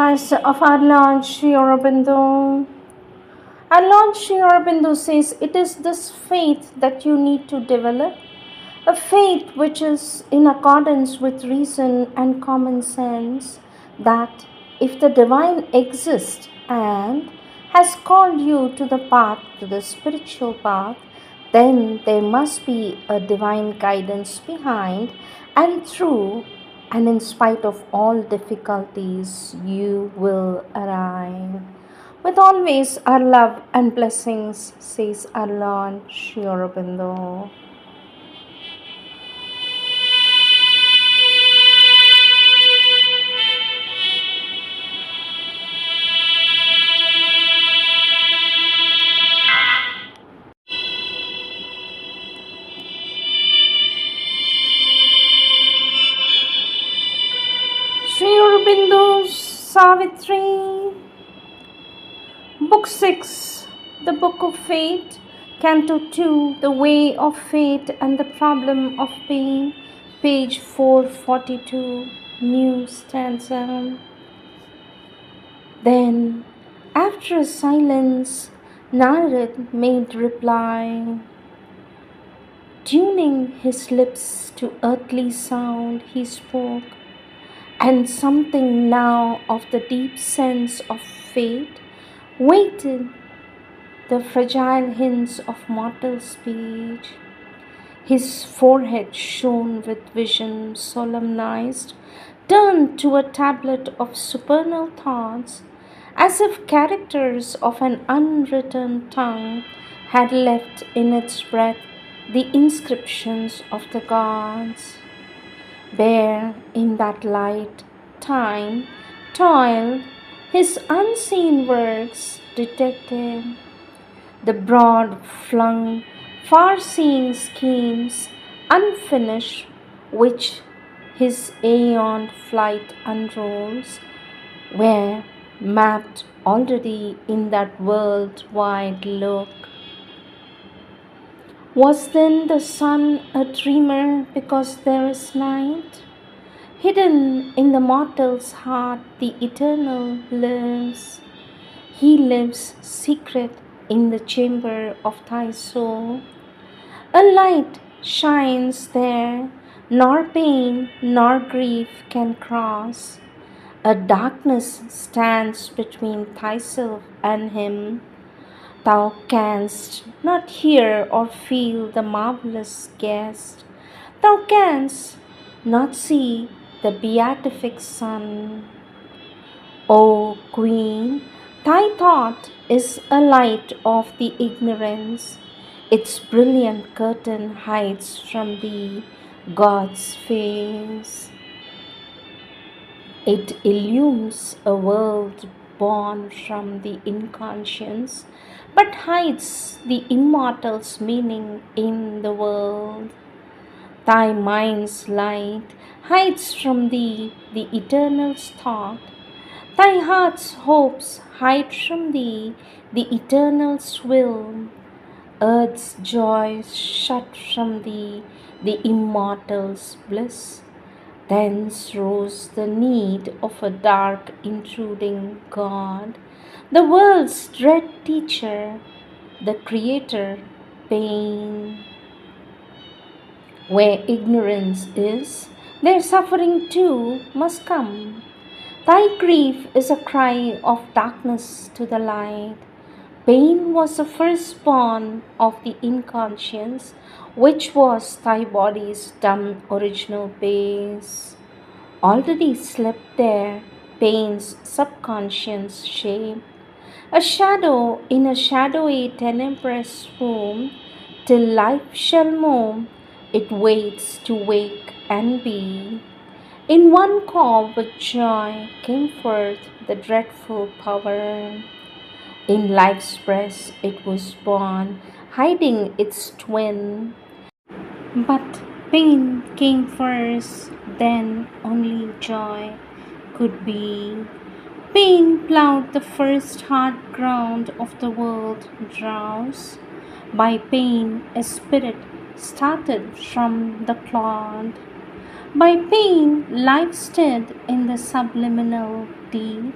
As of our Lord Sri Aurobindo. Our Lord Sri Aurobindo says it is this faith that you need to develop, a faith which is in accordance with reason and common sense, that if the divine exists and has called you to the path, to the spiritual path, then there must be a divine guidance behind and through, and in spite of all difficulties, you will arrive. With always our love and blessings, says our Lord Sri Aurobindo. Sri Aurobindo's Savitri, Book 6, The Book of Fate, Canto 2, The Way of Fate and the Problem of Pain, page 442, new stanza. Then, after a silence, Narad made reply. Tuning his lips to earthly sound, he spoke. And something now of the deep sense of fate waited the fragile hints of mortal speech. His forehead shone with vision solemnized, turned to a tablet of supernal thoughts, as if characters of an unwritten tongue had left in its breath the inscriptions of the gods. Bare in that light, time, toil, his unseen works detected, the broad flung, far seeing schemes, unfinished, which his aeon flight unrolls, were mapped already in that world-wide look. Was then the sun a dreamer because there is night? Hidden in the mortal's heart, the eternal lives. He lives secret in the chamber of thy soul. A light shines there, nor pain nor grief can cross. A darkness stands between thyself and him. Thou canst not hear or feel the marvelous guest. Thou canst not see the beatific sun. O Queen, thy thought is a light of the ignorance. Its brilliant curtain hides from thee God's face. It illumes a world born from the inconscience, but hides the immortal's meaning in the world. Thy mind's light hides from thee the eternal's thought. Thy heart's hopes hide from thee the eternal's will. Earth's joys shut from thee the immortal's bliss. Thence rose the need of a dark intruding God, the world's dread teacher, the creator, pain. Where ignorance is, there suffering too must come. Thy grief is a cry of darkness to the light. Pain was the firstborn of the inconscience, which was thy body's dumb original base. Already slept there pain's subconscious shape, a shadow in a shadowy tenebrous womb, till life shall move, it waits to wake and be. In one call with joy came forth the dreadful power. In life's breast it was born, hiding its twin. But pain came first, then only joy could be. Pain plowed the first hard ground of the world drowse. By pain a spirit started from the clod. By pain life stood in the subliminal deep.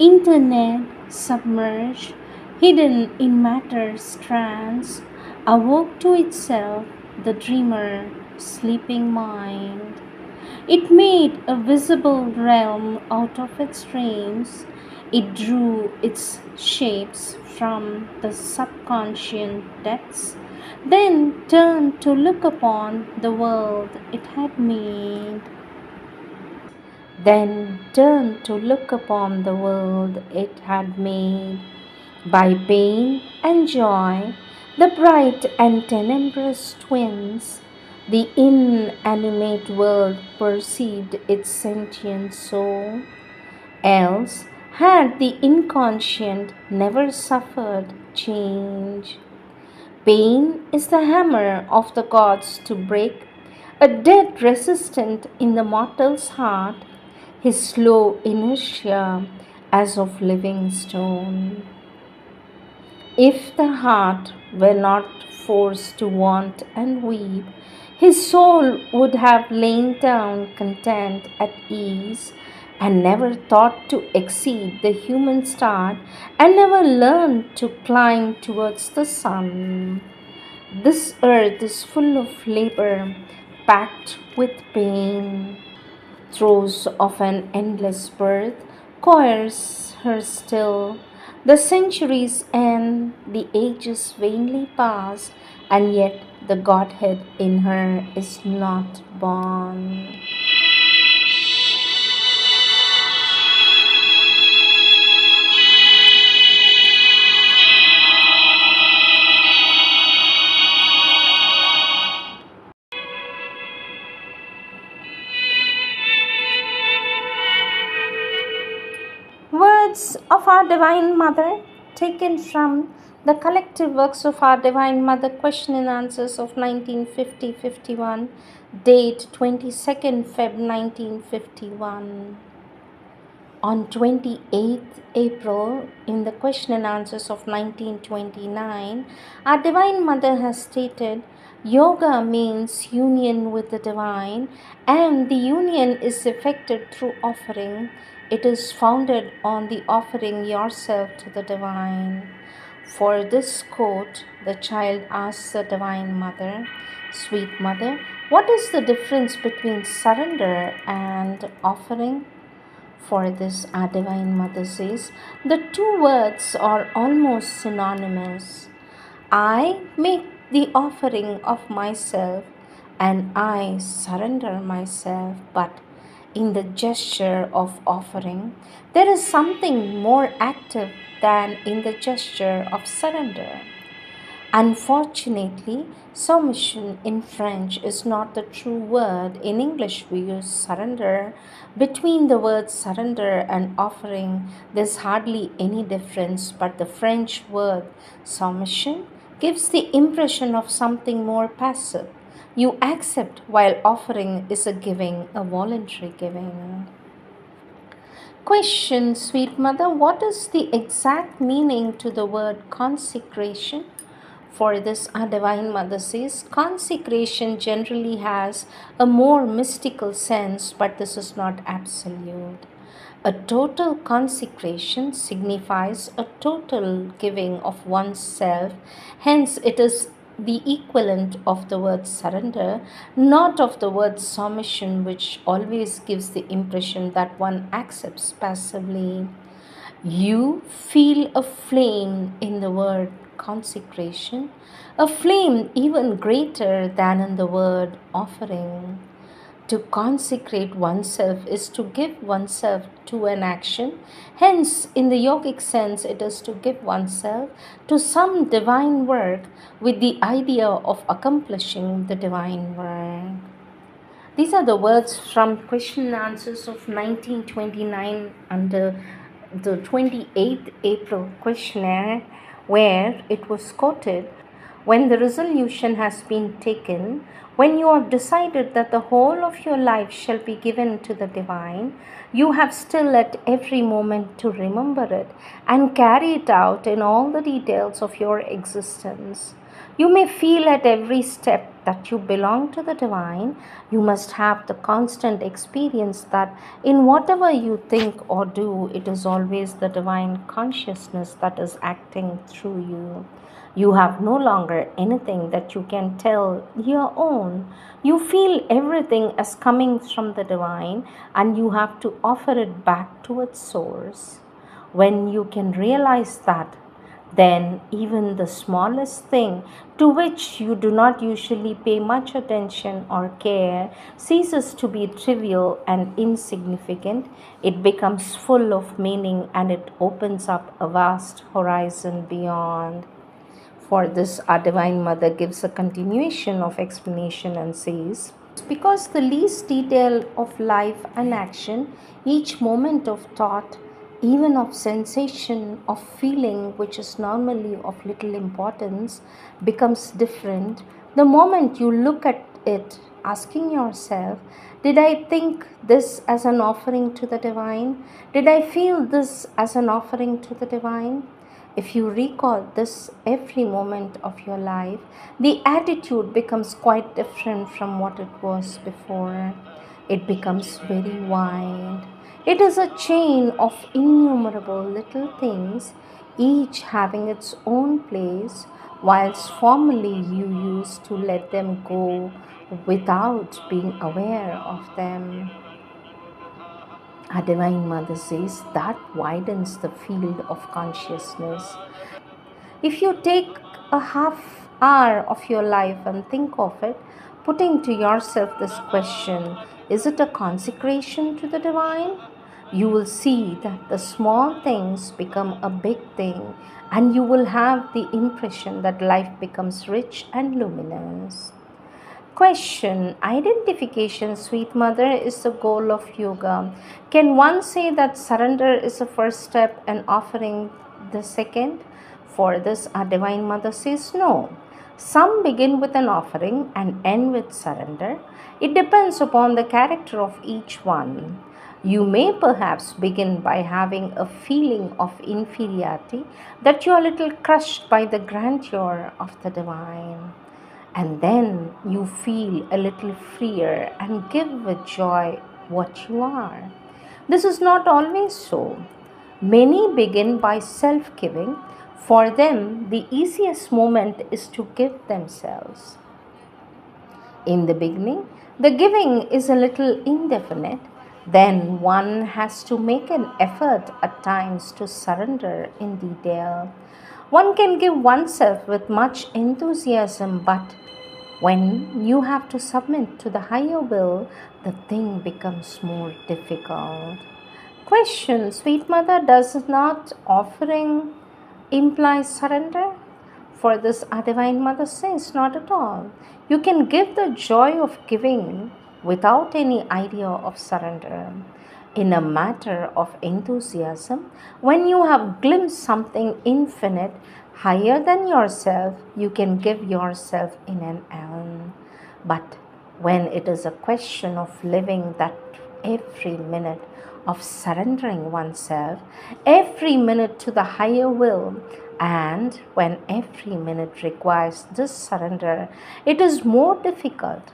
Internet submerged, hidden in matter's trance, awoke to itself the dreamer, sleeping mind. It made a visible realm out of its dreams. It drew its shapes from the subconscious depths, then turned to look upon the world it had made. Then turned to look upon the world it had made. By pain and joy, the bright and tenebrous twins, the inanimate world perceived its sentient soul. Else had the inconscient never suffered change. Pain is the hammer of the gods to break a dead resistant in the mortal's heart, his slow inertia as of living stone. If the heart were not forced to want and weep, his soul would have lain down content at ease, and never thought to exceed the human start, and never learned to climb towards the sun. This earth is full of labor, packed with pain. Throes of an endless birth coerce her still. The centuries and the ages vainly pass, and yet the Godhead in her is not born. Words of our Divine Mother, taken from the collective works of our Divine Mother, question and answers of 1950-51, date 22nd Feb 1951. On 28th April, in the question and answers of 1929, our Divine Mother has stated, Yoga means union with the Divine, and the union is effected through offering. It is founded on the offering yourself to the Divine. For this quote, the child asks the Divine Mother, Sweet Mother, what is the difference between surrender and offering? For this, our Divine Mother says, the two words are almost synonymous. I make the offering of myself and I surrender myself, but in the gesture of offering, there is something more active than in the gesture of surrender. Unfortunately, submission in French is not the true word. In English, we use surrender. Between the words surrender and offering, there's hardly any difference, but the French word submission gives the impression of something more passive. You accept while offering is a giving, a voluntary giving. Question, sweet mother, what is the exact meaning to the word consecration? For this, our Divine Mother says, consecration generally has a more mystical sense, but this is not absolute. A total consecration signifies a total giving of oneself, hence, it is the equivalent of the word surrender, not of the word submission, which always gives the impression that one accepts passively. You feel a flame in the word consecration, a flame even greater than in the word offering. To consecrate oneself is to give oneself to an action. Hence, in the yogic sense, it is to give oneself to some divine work with the idea of accomplishing the divine work. These are the words from question and answers of 1929 under the 28th April questionnaire, where it was quoted, when the resolution has been taken, when you have decided that the whole of your life shall be given to the divine, you have still at every moment to remember it and carry it out in all the details of your existence. You may feel at every step that you belong to the divine, you must have the constant experience that in whatever you think or do, it is always the divine consciousness that is acting through you. You have no longer anything that you can tell your own. You feel everything as coming from the divine, and you have to offer it back to its source. When you can realize that, then even the smallest thing to which you do not usually pay much attention or care ceases to be trivial and insignificant. It becomes full of meaning and it opens up a vast horizon beyond. For this, our Divine Mother gives a continuation of explanation and says, because the least detail of life and action, each moment of thought, even of sensation, of feeling, which is normally of little importance, becomes different, the moment you look at it, asking yourself, did I think this as an offering to the divine? Did I feel this as an offering to the divine? If you recall this every moment of your life, the attitude becomes quite different from what it was before. It becomes very wide. It is a chain of innumerable little things, each having its own place, whilst formerly you used to let them go without being aware of them. Our Divine Mother says that widens the field of consciousness. If you take a half hour of your life and think of it, putting to yourself this question, is it a consecration to the divine? You will see that the small things become a big thing, and you will have the impression that life becomes rich and luminous. Question: identification, sweet mother, is the goal of yoga. Can one say that surrender is the first step and offering the second? For this, our Divine Mother says no. Some begin with an offering and end with surrender. It depends upon the character of each one. You may perhaps begin by having a feeling of inferiority, that you are a little crushed by the grandeur of the divine. And then you feel a little freer and give with joy what you are. This is not always so. Many begin by self giving. For them, the easiest moment is to give themselves. In the beginning, the giving is a little indefinite. Then one has to make an effort at times to surrender in detail. One can give oneself with much enthusiasm, but when you have to submit to the higher will, the thing becomes more difficult. Question: sweet mother, does not offering imply surrender? For this, our Divine Mother says, not at all. You can give the joy of giving without any idea of surrender. In a matter of enthusiasm, when you have glimpsed something infinite, higher than yourself, you can give yourself in an eon. But when it is a question of living that every minute, of surrendering oneself, every minute to the higher will, and when every minute requires this surrender, it is more difficult.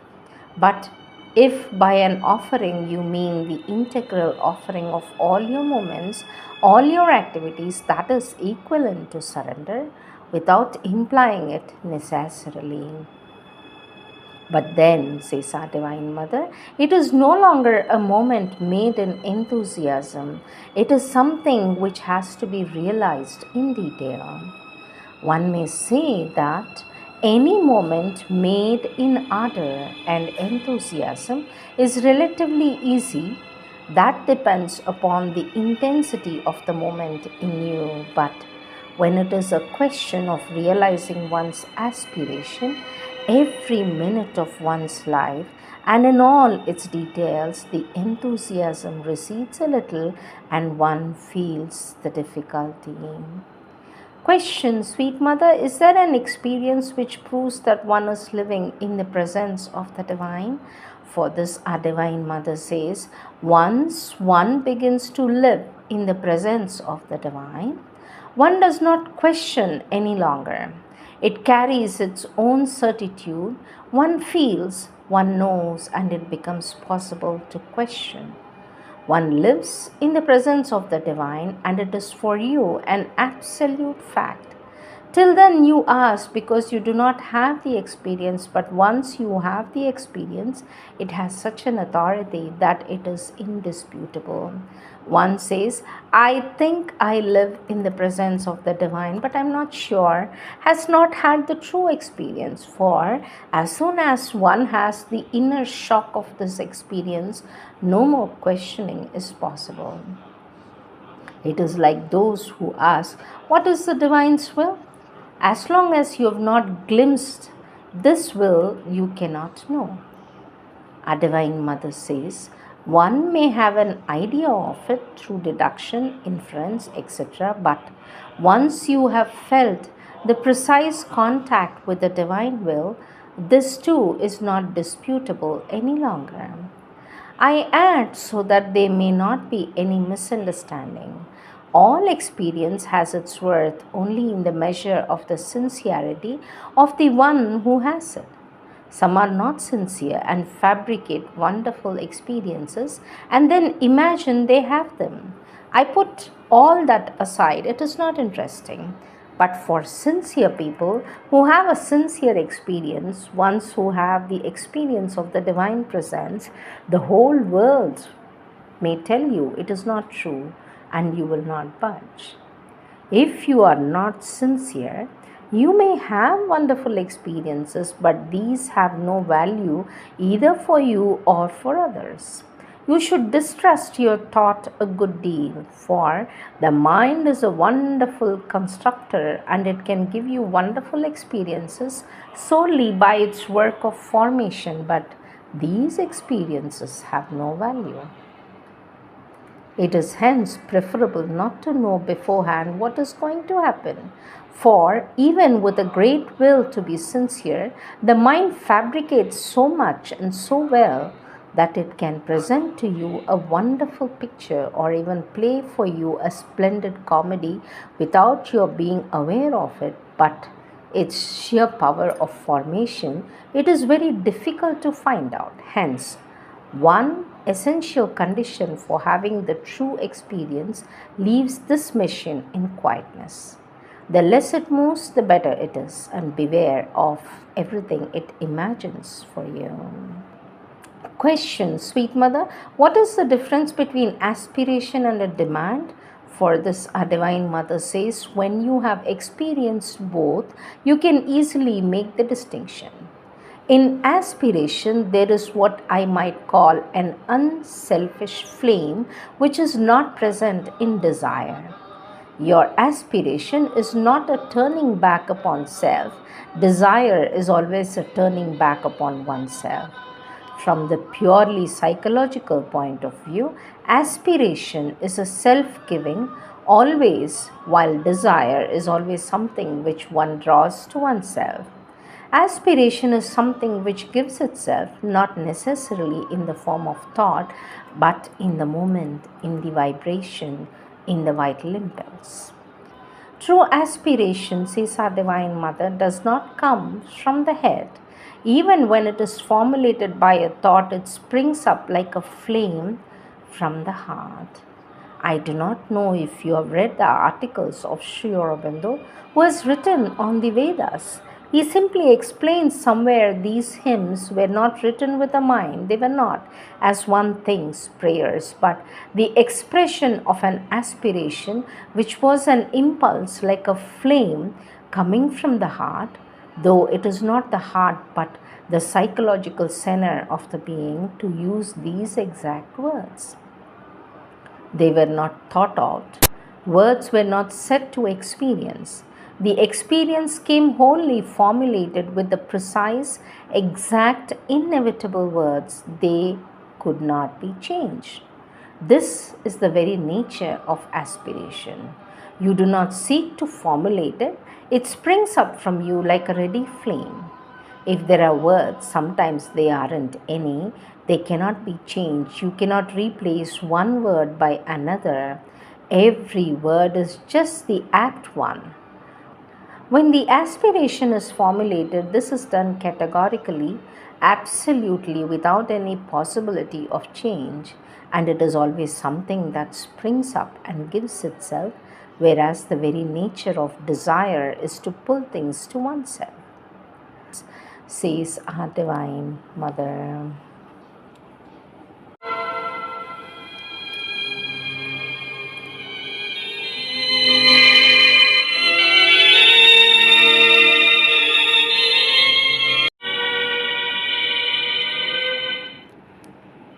But if by an offering you mean the integral offering of all your moments, all your activities, that is equivalent to surrender without implying it necessarily. But then, says our Divine Mother, it is no longer a moment made in enthusiasm. It is something which has to be realized in detail. One may say that any moment made in ardor and enthusiasm is relatively easy. That depends upon the intensity of the moment in you. But when it is a question of realizing one's aspiration, every minute of one's life, and in all its details, the enthusiasm recedes a little and one feels the difficulty. Question: sweet mother, is there an experience which proves that one is living in the presence of the divine? For this, our Divine Mother says, once one begins to live in the presence of the divine, one does not question any longer. It carries its own certitude. One feels, one knows, and it becomes possible to question. One lives in the presence of the divine, and it is for you an absolute fact. Till then, you ask because you do not have the experience, but once you have the experience, it has such an authority that it is indisputable. One says, I think I live in the presence of the divine, but I'm not sure, has not had the true experience. For as soon as one has the inner shock of this experience, no more questioning is possible. It is like those who ask, what is the divine's will? As long as you have not glimpsed this will, you cannot know. Our Divine Mother says, one may have an idea of it through deduction, inference, etc., but once you have felt the precise contact with the Divine will, this too is not disputable any longer. I add so that there may not be any misunderstanding. All experience has its worth only in the measure of the sincerity of the one who has it. Some are not sincere and fabricate wonderful experiences and then imagine they have them. I put all that aside, it is not interesting. But for sincere people who have a sincere experience, ones who have the experience of the divine presence, the whole world may tell you it is not true and you will not budge. If you are not sincere, you may have wonderful experiences, but these have no value either for you or for others. You should distrust your thought a good deal, for the mind is a wonderful constructor and it can give you wonderful experiences solely by its work of formation, but these experiences have no value. It is hence preferable not to know beforehand what is going to happen. For even with a great will to be sincere, the mind fabricates so much and so well that it can present to you a wonderful picture or even play for you a splendid comedy without your being aware of it. But its sheer power of formation, it is very difficult to find out. Hence, one essential condition for having the true experience leaves this mission in quietness. The less it moves, the better it is, and beware of everything it imagines for you. Question, sweet mother, what is the difference between aspiration and a demand? For this, our Divine Mother says, when you have experienced both, you can easily make the distinction. In aspiration, there is what I might call an unselfish flame which is not present in desire. Your aspiration is not a turning back upon self. Desire is always a turning back upon oneself. From the purely psychological point of view, aspiration is a self-giving always, while desire is always something which one draws to oneself. Aspiration is something which gives itself not necessarily in the form of thought, but in the moment, in the vibration, in the vital impulse. True aspiration, says our Divine Mother, does not come from the head. Even when it is formulated by a thought, it springs up like a flame from the heart. I do not know if you have read the articles of Sri Aurobindo, who has written on the Vedas. He simply explains somewhere these hymns were not written with a mind. They were not, as one thinks, prayers, but the expression of an aspiration which was an impulse like a flame coming from the heart, though it is not the heart but the psychological center of the being, to use these exact words. They were not thought out. Words were not said to experience. The experience came wholly formulated with the precise, exact, inevitable words. They could not be changed. This is the very nature of aspiration. You do not seek to formulate it. It springs up from you like a ready flame. If there are words, sometimes they aren't any. They cannot be changed. You cannot replace one word by another. Every word is just the apt one. When the aspiration is formulated, this is done categorically, absolutely, without any possibility of change, and it is always something that springs up and gives itself, whereas the very nature of desire is to pull things to oneself, says our Divine Mother.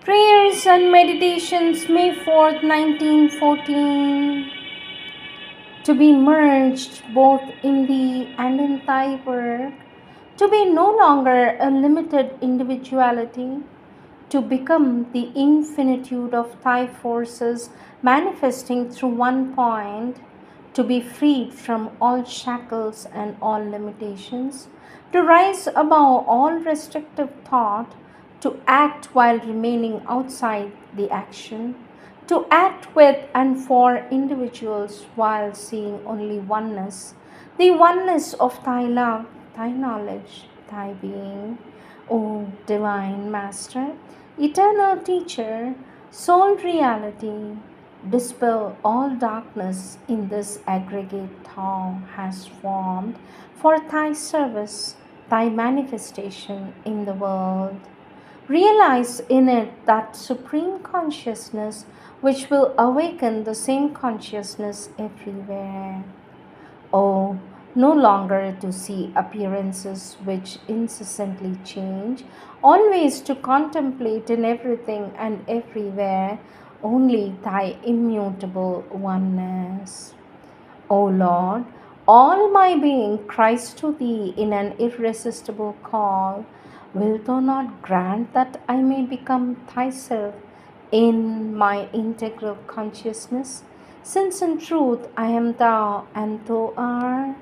Prayers and Meditations, May 4th, 1914. To be merged both in thee and in thy work, to be no longer a limited individuality, to become the infinitude of thy forces manifesting through one point, to be freed from all shackles and all limitations, to rise above all restrictive thought, to act while remaining outside the action, to act with and for individuals while seeing only oneness, the oneness of thy love, thy knowledge, thy being. O Divine Master, Eternal Teacher, Sole Reality, dispel all darkness in this aggregate thou hast formed for thy service, thy manifestation in the world. Realize in it that supreme consciousness which will awaken the same consciousness everywhere. Oh, no longer to see appearances which incessantly change, always to contemplate in everything and everywhere only thy immutable oneness. O Lord, all my being cries to thee in an irresistible call. Wilt thou not grant that I may become thyself in my integral consciousness, since in truth I am thou and thou art?